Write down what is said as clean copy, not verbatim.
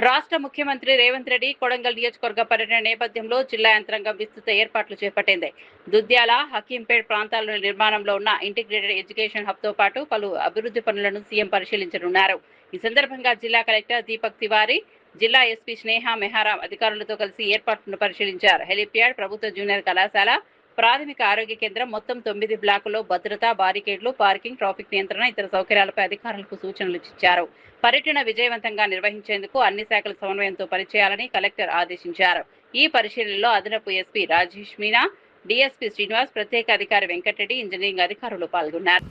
రాష్ట్ర ముఖ్యమంత్రి రేవంత్ రెడ్డి కొడంగల్ నియోజకవర్గ పర్యటన నేపథ్యంలో జిల్లా యంత్రాంగం విస్తృత ఏర్పాట్లు చేపట్టింది. దుద్యాల, హకీంపేట్ ప్రాంతాల నిర్మాణంలో ఉన్న ఇంటిగ్రేటెడ్ ఎడ్యుకేషన్ హబ్తో పాటు పలు అభివృద్ధి పనులను సీఎం పరిశీలించనున్నారు. ఈ సందర్భంగా జిల్లా కలెక్టర్ దీపక్ తివారీ, జిల్లా ఎస్పీ స్నేహ మెహారా అధికారులతో కలిసి ఏర్పాట్లను పరిశీలించారు. హెలిప్యాడ్, ప్రభుత్వ జూనియర్ కళాశాల, ప్రాథమిక ఆరోగ్య కేంద్రం, మొత్తం 9 బ్లాకుల్లో భద్రత, బారికేడ్లు, పార్కింగ్, ట్రాఫిక్ నియంత్రణ, ఇతర సౌకర్యాలపై అధికారులకు సూచనలు ఇచ్చారు. పర్యటన విజయవంతంగా నిర్వహించేందుకు అన్ని శాఖల సమన్వయంతో పనిచేయాలని కలెక్టర్ ఆదేశించారు. ఈ పరిశీలనలో అదనపు ఎస్పీ రాజేష్ మీనా, డీఎస్పీ శ్రీనివాస్, ప్రత్యేక అధికారి వెంకటరెడ్డి, ఇంజనీరింగ్ అధికారులు పాల్గొన్నారు.